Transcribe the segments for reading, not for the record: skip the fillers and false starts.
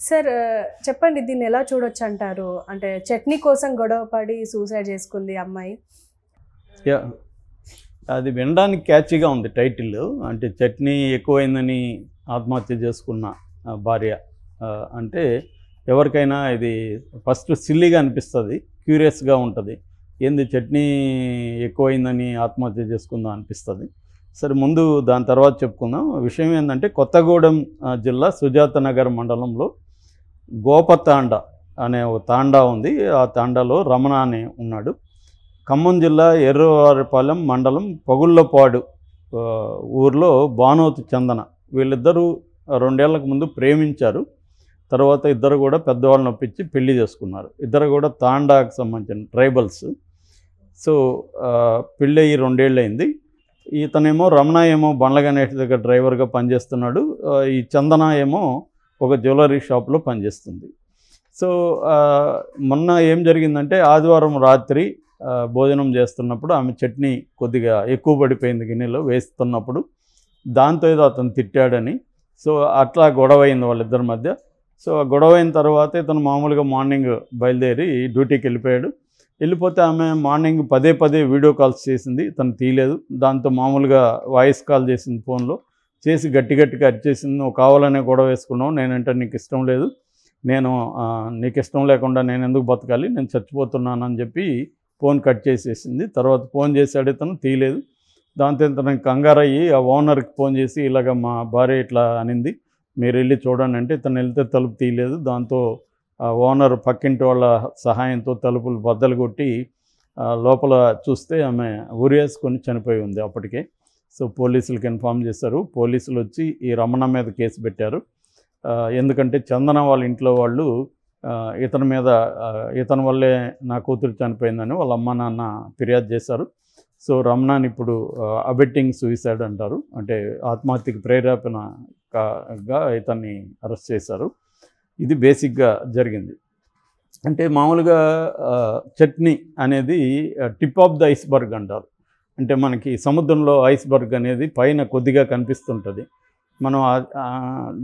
Sir చెప్పండి దీన్ని ఎలా చూడొచ్చు అంటారు? అంటే చట్నీ కోసం గొడవ పడి సూసైడ్ చేసుకుంది అమ్మాయి. యా అది వినడానికి క్యాచీగా ఉంది టైటిల్. అంటే చట్నీ ఎక్కువైందని ఆత్మహత్య చేసుకున్న భార్య. అంటే ఎవరికైనా ఇది ఫస్ట్ సిల్లీగా అనిపిస్తుంది, క్యూరియస్గా ఉంటుంది. ఏంది చట్నీ ఎక్కువైందని ఆత్మహత్య చేసుకుందాం అనిపిస్తుంది. సరే ముందు దాని తర్వాత చెప్పుకుందాం. విషయం ఏంటంటే కొత్తగూడెం జిల్లా సుజాత నగర్ మండలంలో గోపతాండ అనే ఒక తాండా ఉంది. ఆ తాండాలో రమణ అనే ఉన్నాడు. ఖమ్మం జిల్లా ఎర్రవారిపాలెం మండలం పగుళ్ళపాడు ఊర్లో భానోతు చందన వీళ్ళిద్దరూ 2 ఏళ్లకు ముందు ప్రేమించారు. తర్వాత ఇద్దరు కూడా పెద్దవాళ్ళని ఒప్పించి పెళ్లి చేసుకున్నారు. ఇద్దరు కూడా తాండాకు సంబంధించిన ట్రైబల్స్. సో పెళ్ళి 2 ఏళ్ళు అయింది. ఇతనేమో రమణ ఏమో బండ్ల గణేష్ దగ్గర డ్రైవర్గా పనిచేస్తున్నాడు. ఈ చందన ఏమో ఒక జ్యువెలరీ షాప్లో పనిచేస్తుంది. సో మొన్న ఏం జరిగిందంటే ఆదివారం రాత్రి భోజనం చేస్తున్నప్పుడు ఆమె చట్నీ కొద్దిగా ఎక్కువ పడిపోయింది గిన్నెలో వేస్తున్నప్పుడు. దాంతో ఏదో అతను తిట్టాడని సో అట్లా గొడవ అయింది వాళ్ళిద్దరి మధ్య. సో ఆ గొడవ అయిన తర్వాత ఇతను మామూలుగా మార్నింగ్ బయలుదేరి డ్యూటీకి వెళ్ళిపోయాడు. వెళ్ళిపోతే ఆమె మార్నింగ్ పదే వీడియో కాల్స్ చేసింది, తను తీయలేదు. దాంతో మామూలుగా వాయిస్ కాల్ చేసింది ఫోన్లో. చేసి గట్టిగా అరిచేసింది, నువ్వు కావాలనే గొడవ వేసుకున్నావు, నేనంటే నీకు ఇష్టం లేదు, నీకు ఇష్టం లేకుండా నేను ఎందుకు బతకాలి, నేను చచ్చిపోతున్నానని చెప్పి ఫోన్ కట్ చేసేసింది. తర్వాత ఫోన్ చేశాడు, ఇతను తీయలేదు. దాంతో ఇతను కంగారయ్యి ఆ ఓనర్కి ఫోన్ చేసి ఇలాగ మా భార్య ఇట్లా అనింది, మీరు వెళ్ళి చూడండి అంటే ఇతను వెళ్తే తలుపు తీయలేదు. దాంతో ఓనర్ పక్కింటి వాళ్ళ సహాయంతో తలుపులు బద్దలు కొట్టి లోపల చూస్తే ఆమె ఉరేసుకొని చనిపోయి ఉంది అప్పటికే. సో పోలీసులకు ఇన్ఫామ్ చేశారు. పోలీసులు వచ్చి ఈ రమణ మీద కేసు పెట్టారు. ఎందుకంటే చందన వాళ్ళ ఇంట్లో వాళ్ళు ఇతని మీద ఇతని వల్లే నా కూతురు చనిపోయిందని వాళ్ళ అమ్మ నాన్న ఫిర్యాదు చేశారు. సో రమణాని ఇప్పుడు అబెట్టింగ్ సూసైడ్ అంటారు, అంటే ఆత్మహత్యకు ప్రేరేపణగా ఇతన్ని అరెస్ట్ చేశారు. ఇది బేసిక్గా జరిగింది. అంటే మామూలుగా చట్నీ అనేది టిప్ ఆఫ్ ద ఐస్బర్గ్ అంటారు. అంటే మనకి సముద్రంలో ఐస్బర్గ్ అనేది పైన కొద్దిగా కనిపిస్తుంటుంది. మనం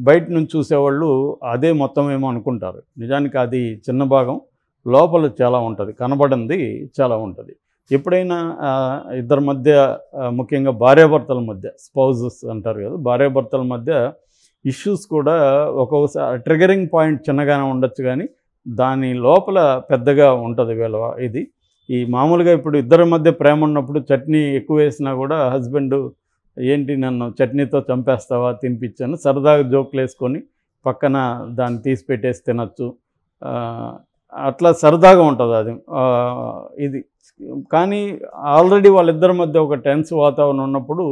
బయట నుంచి చూసేవాళ్ళు అదే మొత్తం ఏమో అనుకుంటారు. నిజానికి అది చిన్న భాగం, లోపల చాలా ఉంటుంది, కనబడింది చాలా ఉంటుంది. ఎప్పుడైనా ఇద్దరి మధ్య ముఖ్యంగా భార్యాభర్తల మధ్య స్పౌజెస్ అంటారు కదా, భార్యాభర్తల మధ్య ఇష్యూస్ కూడా ఒక్కొక్కసారి ట్రిగరింగ్ పాయింట్ చిన్నగానే ఉండొచ్చు, కానీ దాని లోపల పెద్దగా ఉంటుంది వీళ్ళ ఇది. ఈ మామూలుగా ఇప్పుడు ఇద్దరి మధ్య ప్రేమ ఉన్నప్పుడు చట్నీ ఎక్కువ వేసినా కూడా హస్బెండ్ ఏంటి నన్ను చట్నీతో చంపేస్తావా, తినిపించాను, సరదాగా జోకులు వేసుకొని పక్కన దాన్ని తీసి పెట్టేసి తినచ్చు, అట్లా సరదాగా ఉంటుంది అది ఇది. కానీ ఆల్రెడీ వాళ్ళిద్దరి మధ్య ఒక టెన్స్ వాతావరణం ఉన్నప్పుడు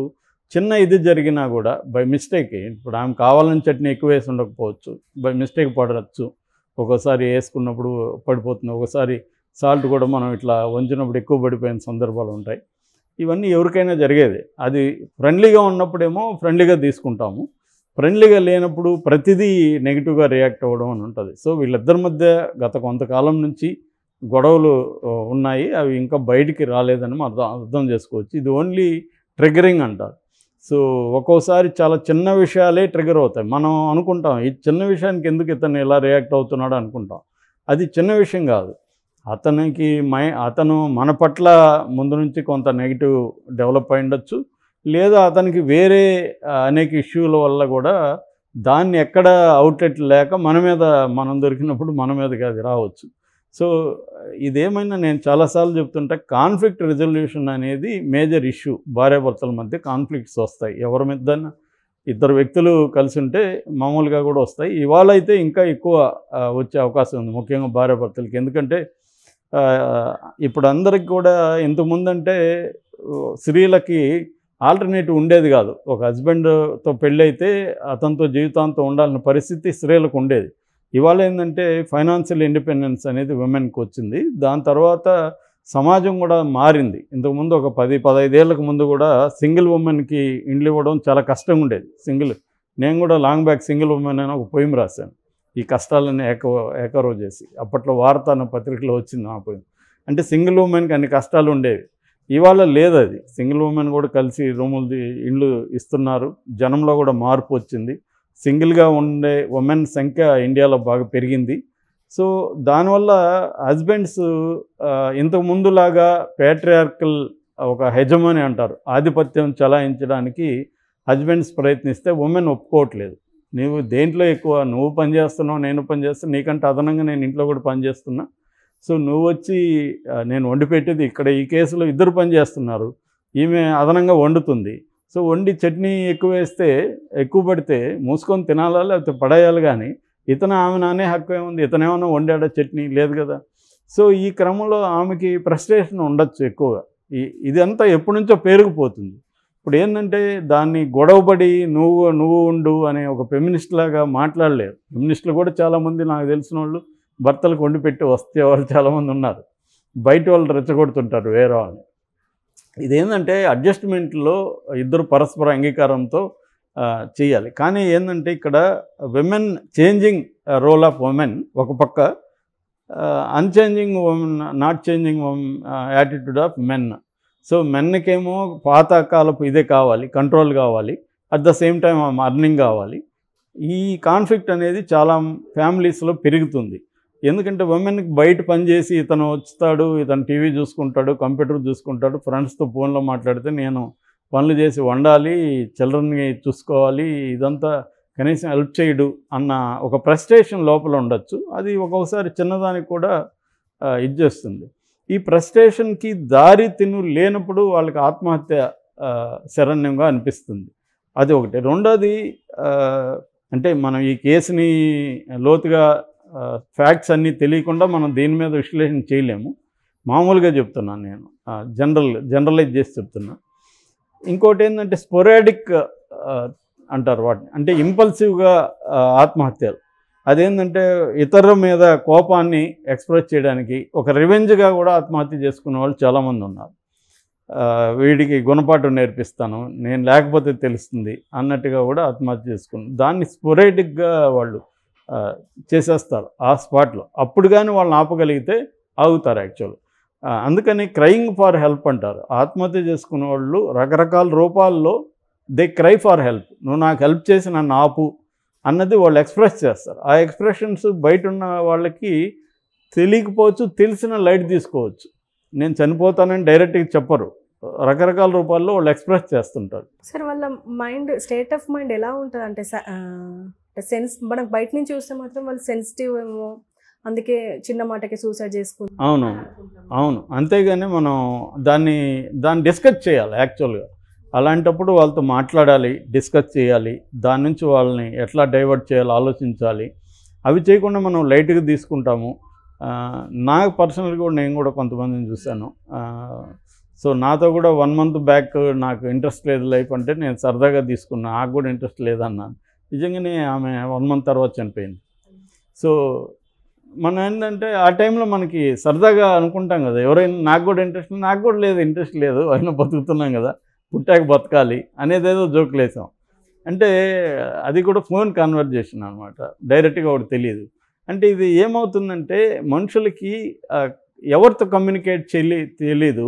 చిన్న ఇది జరిగినా కూడా బై మిస్టేక్, ఇప్పుడు ఆమె కావాలని చట్నీ ఎక్కువ వేసి ఉండకపోవచ్చు, బై మిస్టేక్ పడవచ్చు, ఒక్కోసారి వేసుకున్నప్పుడు పడిపోతుంది, ఒకసారి సాల్ట్ కూడా మనం ఇట్లా వంచినప్పుడు ఎక్కువ పడిపోయిన సందర్భాలు ఉంటాయి. ఇవన్నీ ఎవరికైనా జరిగేది. అది ఫ్రెండ్లీగా ఉన్నప్పుడేమో ఫ్రెండ్లీగా తీసుకుంటాము, ఫ్రెండ్లీగా లేనప్పుడు ప్రతిదీ నెగిటివ్గా రియాక్ట్ అవ్వడం అని ఉంటుంది. సో వీళ్ళిద్దరి మధ్య గత కొంతకాలం నుంచి గొడవలు ఉన్నాయి, అవి ఇంకా బయటికి రాలేదని మనం అర్థం చేసుకోవచ్చు. ఇది ఓన్లీ ట్రిగరింగ్ అంటారు. సో ఒక్కోసారి చాలా చిన్న విషయాలే ట్రిగర్ అవుతాయి. మనం అనుకుంటాం ఈ చిన్న విషయానికి ఎందుకు ఇతను ఇలా రియాక్ట్ అవుతున్నాడు అనుకుంటాం. అది చిన్న విషయం కాదు. అతను మన పట్ల ముందు నుంచి కొంత నెగిటివ్ డెవలప్ అయి ఉండొచ్చు, లేదా అతనికి వేరే అనేక ఇష్యూల వల్ల కూడా దాన్ని ఎక్కడ అవుట్లెట్ లేక మనం దొరికినప్పుడు మన మీదకి అది రావచ్చు. సో ఇదేమైనా నేను చాలాసార్లు చెప్తుంటే కాన్ఫ్లిక్ట్ రెజల్యూషన్ అనేది మేజర్ ఇష్యూ. భార్యాభర్తల మధ్య కాన్ఫ్లిక్ట్స్ వస్తాయి, ఎవరి మీద ఇద్దరు వ్యక్తులు కలిసి ఉంటే మామూలుగా కూడా వస్తాయి. ఇవాళ అయితే ఇంకా ఎక్కువ వచ్చే అవకాశం ఉంది, ముఖ్యంగా భార్యాభర్తలకి. ఎందుకంటే ఇప్పుడు అందరికి కూడా ఇంతకుముందంటే స్త్రీలకి ఆల్టర్నేటివ్ ఉండేది కాదు. ఒక హస్బెండ్తో పెళ్ళైతే అతనితో జీవితాంతం ఉండాలన్న పరిస్థితి స్త్రీలకు ఉండేది. ఇవాళ ఏంటంటే ఫైనాన్షియల్ ఇండిపెండెన్స్ అనేది ఉమెన్కి వచ్చింది. దాని తర్వాత సమాజం కూడా మారింది. ఇంతకుముందు ఒక 10-15 ఏళ్ళకు ముందు కూడా సింగిల్ ఉమెన్కి ఇండ్లు ఇవ్వడం చాలా కష్టంగా ఉండేది. నేను కూడా లాంగ్ బ్యాక్ సింగిల్ ఉమెన్ అని ఒక పోయిం రాశాను, ఈ కష్టాలని ఏకరో చేసి. అప్పట్లో వార్త అన్న పత్రికలో వచ్చింది ఆ పోయిం. అంటే సింగిల్ ఉమెన్కి అన్ని కష్టాలు ఉండేవి. ఇవాళ లేదు అది. సింగిల్ ఉమెన్ కూడా కలిసి రూములు ఇండ్లు ఇస్తున్నారు, జనంలో కూడా మార్పు వచ్చింది. సింగిల్గా ఉండే ఉమెన్ సంఖ్య ఇండియాలో బాగా పెరిగింది. సో దానివల్ల హస్బెండ్స్ ఇంతకు ముందులాగా ప్యాట్రియార్కల్ ఒక హెజమని అంటారు, ఆధిపత్యం చలాయించడానికి హస్బెండ్స్ ప్రయత్నిస్తే ఉమెన్ ఒప్పుకోవట్లేదు. నువ్వు దేంట్లో ఎక్కువ, నువ్వు పని చేస్తున్నావు, నేను పని చేస్తాను, నీకంటే అదనంగా నేను ఇంట్లో కూడా పని చేస్తున్నా, సో నువ్వు వచ్చి నేను వండి పెట్టేది ఇక్కడ, ఈ కేసులో ఇద్దరు పని చేస్తున్నారు, ఈమె అదనంగా వండుతుంది, సో వండి చట్నీ ఎక్కువ వేస్తే ఎక్కువ పడితే మూసుకొని తినాలా లేకపోతే పడేయాలి, కానీ ఇతను ఆమె నానే హక్కు ఏముంది, ఇతనేమన్నా వండాడా చట్నీ, లేదు కదా. సో ఈ క్రమంలో ఆమెకి ఫ్రస్ట్రేషన్ ఉండొచ్చు ఎక్కువగా. ఇదంతా ఎప్పటి నుంచో పేరుకుపోతుంది. ఇప్పుడు ఏంటంటే దాన్ని గొడవపడి నువ్వు ఉండు అనే ఒక ఫెమినిస్ట్ లాగా మాట్లాడలేరు. ఫెమినిస్టులు కూడా చాలామంది నాకు తెలిసిన వాళ్ళు భర్తలకు వండి పెట్టి వస్తే వాళ్ళు చాలామంది ఉన్నారు. బయట వాళ్ళు రెచ్చగొడుతుంటారు వేరే వాళ్ళని. ఇదేంటంటే అడ్జస్ట్మెంట్లో ఇద్దరు పరస్పర అంగీకారంతో చేయాలి. కానీ ఏంటంటే ఇక్కడ women changing role of women ఒక పక్క, unchanging women, not changing attitude of men. So మెన్కేమో పాత కాలపు ఇదే కావాలి, కంట్రోల్ కావాలి, at the same time earning కావాలి. ఈ కాన్ఫ్లిక్ట్ అనేది చాలా ఫ్యామిలీస్లో పెరుగుతుంది. ఎందుకంటే ఉమెన్కి బయట పనిచేసి ఇతను వస్తాడు, ఇతను టీవీ చూసుకుంటాడు, కంప్యూటర్ చూసుకుంటాడు, ఫ్రెండ్స్తో ఫోన్లో మాట్లాడితే నేను పనులు చేసి వండాలి, చిల్డ్రన్ని చూసుకోవాలి, ఇదంతా కనీసం హెల్ప్ చేయడు అన్న ఒక ఫ్రస్ట్రేషన్ లోపల ఉండొచ్చు. అది ఒక్కొక్కసారి చిన్నదానికి కూడా ఇది చేస్తుంది. ఈ ఫ్రస్ట్రేషన్కి దారి లేనప్పుడు వాళ్ళకి ఆత్మహత్య శరణ్యంగా అనిపిస్తుంది. అది ఒకటి. రెండోది అంటే మనం ఈ కేసుని లోతుగా ఫ్యాక్ట్స్ అన్నీ తెలియకుండా మనం దీని మీద విశ్లేషణ చేయలేము. మామూలుగా చెప్తున్నాను నేను, జనరలైజ్ చేసి చెప్తున్నా. ఇంకోటి ఏంటంటే స్పొరాడిక్ అంటారు వాటిని, అంటే ఇంపల్సివ్గా ఆత్మహత్యలు. అదేంటంటే ఇతరుల మీద కోపాన్ని ఎక్స్ప్రెస్ చేయడానికి ఒక రివెంజ్గా కూడా ఆత్మహత్య చేసుకునే వాళ్ళు చాలామంది ఉన్నారు. వీడికి గుణపాఠం నేర్పిస్తాను, నేను లేకపోతే తెలుస్తుంది అన్నట్టుగా కూడా ఆత్మహత్య చేసుకున్నారు. దాన్ని స్పొరాడిక్గా వాళ్ళు చేసేస్తారు ఆ స్పాట్లో. అప్పుడు కానీ వాళ్ళని ఆపగలిగితే ఆగుతారు యాక్చువల్. అందుకని క్రైయింగ్ ఫర్ హెల్ప్ అంటారు. ఆత్మహత్య చేసుకునే వాళ్ళు రకరకాల రూపాల్లో దే క్రై ఫర్ హెల్ప్. నువ్వు నాకు హెల్ప్ చేసి నన్ను ఆపు అన్నది వాళ్ళు ఎక్స్ప్రెస్ చేస్తారు. ఆ ఎక్స్ప్రెషన్స్ బయట ఉన్న వాళ్ళకి తెలియకపోవచ్చు, తెలిసిన లైట్ తీసుకోవచ్చు. నేను చనిపోతానని డైరెక్ట్గా చెప్పరు, రకరకాల రూపాల్లో వాళ్ళు ఎక్స్ప్రెస్ చేస్తుంటారు. సార్ వాళ్ళ మైండ్ స్టేట్ ఆఫ్ మైండ్ ఎలా ఉంటుంది అంటే సెన్స్, మనకు బయట నుంచి చూస్తే మాత్రం వాళ్ళు సెన్సిటివ్ ఏమో, అందుకే చిన్న మాటకి సూసైడ్ చేసుకుంటారు. అవును. అంతేగాని మనం దాన్ని డిస్కస్ చేయాలి యాక్చువల్గా. అలాంటప్పుడు వాళ్ళతో మాట్లాడాలి, డిస్కస్ చేయాలి, దాని నుంచి వాళ్ళని ఎట్లా డైవర్ట్ చేయాలో ఆలోచించాలి. అవి చేయకుండా మనం లైట్గా తీసుకుంటాము. నాకు పర్సనల్గా కూడా నేను కూడా కొంతమందిని చూశాను. సో నాతో కూడా 1 month బ్యాక్ నాకు ఇంట్రెస్ట్ లేదు లైఫ్ అంటే నేను సరదాగా తీసుకున్నా, నాకు కూడా ఇంట్రెస్ట్ లేదన్నాను. నిజంగానే ఆమె 1 month తర్వాత చనిపోయింది. సో మనం ఏంటంటే ఆ టైంలో మనకి సరదాగా అనుకుంటాం కదా, ఎవరైనా నాకు కూడా ఇంట్రెస్ట్ లేదు అయినా బతుకుతున్నాం కదా, పుట్టాక బతకాలి అనేదేదో జోకులు వేసాం. అంటే అది కూడా ఫోన్ కన్వర్జేషన్ అనమాట, డైరెక్ట్గా ఒకటి తెలియదు. అంటే ఇది ఏమవుతుందంటే మనుషులకి ఎవరితో కమ్యూనికేట్ తెలీదు.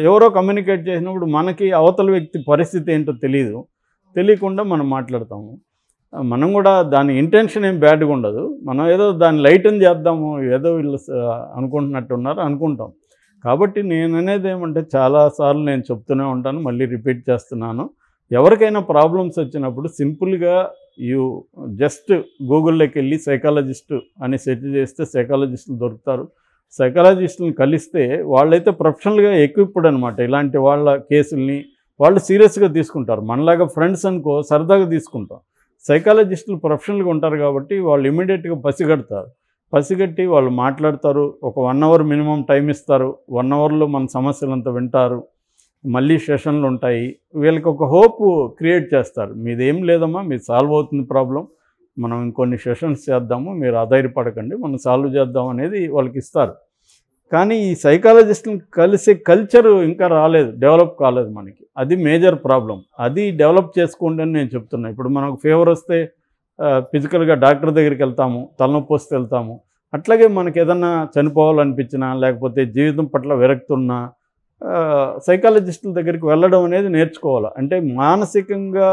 ఎవరో కమ్యూనికేట్ చేసినప్పుడు మనకి అవతల వ్యక్తి పరిస్థితి ఏంటో తెలియకుండా మనం మాట్లాడతాము. మనం కూడా దాని ఇంటెన్షన్ ఏం బ్యాడ్గా ఉండదు, మనం ఏదో దాన్ని లైటన్ చేద్దాము, ఏదో వీళ్ళు అనుకుంటాం. కాబట్టి నేను అనేది ఏమంటే చాలాసార్లు నేను చెప్తూనే ఉంటాను, మళ్ళీ రిపీట్ చేస్తున్నాను. ఎవరికైనా ప్రాబ్లమ్స్ వచ్చినప్పుడు సింపుల్గా జస్ట్ గూగుల్లోకి వెళ్ళి సైకాలజిస్ట్ అని సెర్చ్ చేస్తే సైకాలజిస్టులు దొరుకుతారు. సైకాలజిస్టులను కలిస్తే వాళ్ళైతే ప్రొఫెషనల్గా ఎక్విప్డ్ అనమాట. ఇలాంటి వాళ్ళ కేసుల్ని వాళ్ళు సీరియస్గా తీసుకుంటారు. మనలాగా ఫ్రెండ్స్ అనుకో సరదాగా తీసుకుంటాం. సైకాలజిస్టులు ప్రొఫెషనల్గా ఉంటారు కాబట్టి వాళ్ళు ఇమీడియట్గా పసిగట్టి వాళ్ళు మాట్లాడతారు. ఒక 1 hour మినిమం టైం ఇస్తారు. 1 hourలో మన సమస్యలంతా వింటారు. మళ్ళీ సెషన్లు ఉంటాయి. వీళ్ళకి ఒక హోప్ క్రియేట్ చేస్తారు, మీదేం లేదమ్మా, మీది సాల్వ్ అవుతుంది ప్రాబ్లం, మనం ఇంకొన్ని సెషన్స్ చేద్దాము, మీరు ఆధారపడకండి, మనం సాల్వ్ చేద్దాం అనేది వాళ్ళకి ఇస్తారు. కానీ ఈ సైకాలజిస్టులను కలిసే కల్చర్ ఇంకా డెవలప్ కాలేదు మనకి. అది మేజర్ ప్రాబ్లం. అది డెవలప్ చేసుకోండి అని నేను చెప్తున్నా. ఇప్పుడు మనకు ఫీవర్ వస్తే ఫిజికల్గా డాక్టర్ దగ్గరికి వెళ్తాము, తలనొప్పి వస్తే వెళ్తాము. అట్లాగే మనకి ఏదన్నా చనిపోవాలనిపించినా లేకపోతే జీవితం పట్ల విరక్తి ఉన్నా సైకాలజిస్టుల దగ్గరికి వెళ్ళడం అనేది నేర్చుకోవాలి. అంటే మానసికంగా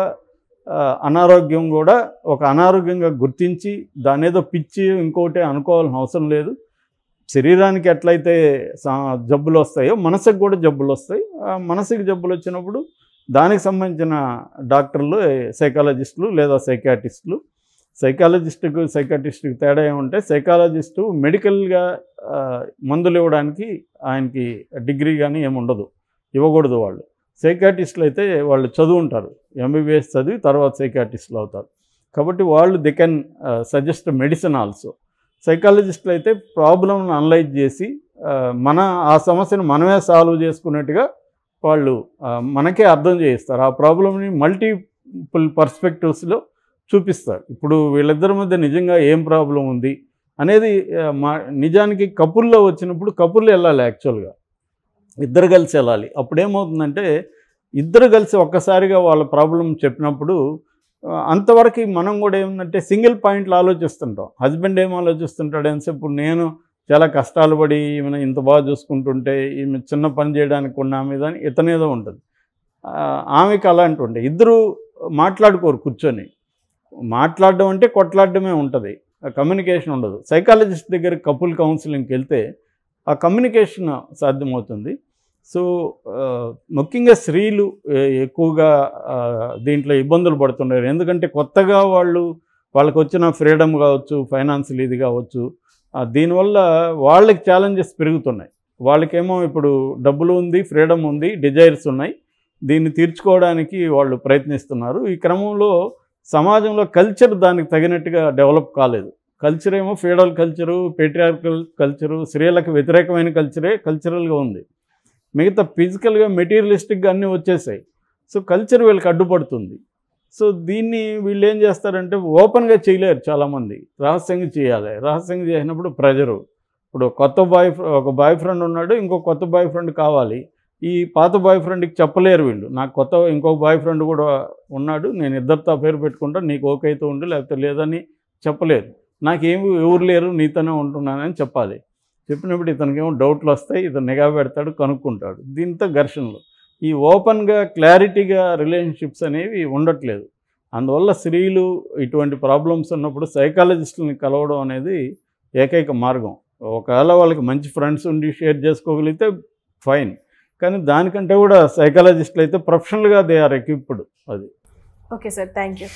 అనారోగ్యం కూడా ఒక అనారోగ్యంగా గుర్తించి దాని ఏదో పిచ్చి ఇంకోటి అనుకోవాల్సిన అవసరం లేదు. శరీరానికి ఎట్లయితే జబ్బులు వస్తాయో మనసుకు కూడా జబ్బులు వస్తాయి. మనసుకి జబ్బులు వచ్చినప్పుడు దానికి సంబంధించిన డాక్టర్లు సైకాలజిస్టులు లేదా సైకాట్రిస్టులు. సైకాట్రిస్ట్కి తేడా ఏమంటే సైకాలజిస్టు మెడికల్గా మందులు ఇవ్వడానికి ఆయనకి డిగ్రీ కానీ ఏముండదు, ఇవ్వకూడదు. వాళ్ళు సైకాట్రిస్టులు అయితే వాళ్ళు చదువుంటారు, ఎంబీబీఎస్ చదివి తర్వాత సైకాట్రిస్టులు అవుతారు. కాబట్టి వాళ్ళు they can suggest medicine also. సైకాలజిస్టులు అయితే ప్రాబ్లంను అనలైజ్ చేసి మన ఆ సమస్యను మనమే సాల్వ్ చేసుకున్నట్టుగా వాళ్ళు మనకే అర్థం చేయిస్తారు. ఆ ప్రాబ్లమ్ని మల్టిపుల్ పర్స్పెక్టివ్స్లో చూపిస్తారు. ఇప్పుడు వీళ్ళిద్దరి మధ్య నిజంగా ఏం ప్రాబ్లం ఉంది అనేది నిజానికి కపుల్లో వచ్చినప్పుడు కపుల్లో వెళ్ళాలి. యాక్చువల్గా ఇద్దరు కలిసి వెళ్ళాలి. అప్పుడేమవుతుందంటే ఇద్దరు కలిసి ఒక్కసారిగా వాళ్ళ ప్రాబ్లం చెప్పినప్పుడు అంతవరకు మనం కూడా ఏముందంటే సింగిల్ పాయింట్లు ఆలోచిస్తుంటాం. హస్బెండ్ ఏం ఆలోచిస్తుంటాడు అంటే ఇప్పుడు నేను చాలా కష్టాలు పడి ఈమెను ఇంత బాగా చూసుకుంటుంటే ఈమె చిన్న పని చేయడానికి ఉన్న ఆమె దాని ఇతనేదో ఉంటుంది, ఆమెకి అలాంటి ఉంటాయి. ఇద్దరు మాట్లాడుకోరు, కూర్చొని మాట్లాడడం అంటే కొట్లాడడమే ఉంటుంది, కమ్యూనికేషన్ ఉండదు. సైకాలజిస్ట్ దగ్గర కపుల్ కౌన్సిలింగ్కి వెళ్తే ఆ కమ్యూనికేషన్ సాధ్యమవుతుంది. సో ముఖ్యంగా స్త్రీలు ఎక్కువగా దీంట్లో ఇబ్బందులు పడుతున్నారు. ఎందుకంటే కొత్తగా వాళ్ళకి వచ్చిన ఫ్రీడమ్ కావచ్చు, ఫైనాన్షియల్ ఇది కావచ్చు, దీనివల్ల వాళ్ళకి ఛాలెంజెస్ పెరుగుతున్నాయి. వాళ్ళకేమో ఇప్పుడు డబ్బులు ఉంది, ఫ్రీడమ్ ఉంది, డిజైర్స్ ఉన్నాయి, దీన్ని తీర్చుకోవడానికి వాళ్ళు ప్రయత్నిస్తున్నారు. ఈ క్రమంలో సమాజంలో కల్చర్ దానికి తగినట్టుగా డెవలప్ కాలేదు. కల్చర్ ఏమో ఫీడల్ కల్చరు, పేట్రియార్కల్ కల్చరు, స్త్రీలకు వ్యతిరేకమైన కల్చరల్గా ఉంది. మిగతా ఫిజికల్గా మెటీరియలిస్టిక్గా అన్నీ వచ్చేసాయి. సో కల్చర్ వీళ్ళకి అడ్డుపడుతుంది. సో దీన్ని వీళ్ళు ఏం చేస్తారంటే ఓపెన్గా చేయలేరు చాలామంది, రహస్యంగా చేయాలి. రహస్యంగా చేసినప్పుడు ప్రెజరు. ఇప్పుడు ఒక బాయ్ ఫ్రెండ్ ఉన్నాడు, ఇంకో కొత్త బాయ్ ఫ్రెండ్ కావాలి. ఈ పాత బాయ్ ఫ్రెండ్కి చెప్పలేరు వీళ్ళు, నాకు ఇంకొక బాయ్ ఫ్రెండ్ కూడా ఉన్నాడు, నేను ఇద్దరితో అఫేర్ పెట్టుకుంటాను, నీకు ఓకే అయితే ఉండు లేకపోతే లేదని చెప్పలేరు. నాకేమి ఎవరు లేరు, నీతోనే ఉంటున్నానని చెప్పాలి. చెప్పినప్పుడు ఇతనికేమో డౌట్లు వస్తాయి, ఇతను నిఘా పెడతాడు, కనుక్కుంటాడు. దీంతో ఘర్షణలు. ఈ ఓపెన్గా క్లారిటీగా రిలేషన్షిప్స్ అనేవి ఉండట్లేదు. అందువల్ల స్త్రీలు ఇటువంటి ప్రాబ్లమ్స్ ఉన్నప్పుడు సైకాలజిస్టులని కలవడం అనేది ఏకైక మార్గం. ఒకవేళ వాళ్ళకి మంచి ఫ్రెండ్స్ ఉండి షేర్ చేసుకోగలిగితే ఫైన్, కానీ దానికంటే కూడా సైకాలజిస్టులు అయితే ప్రొఫెషనల్గా దే ఆర్ ఎక్విప్డ్. అది ఓకే సార్, థ్యాంక్ యూ.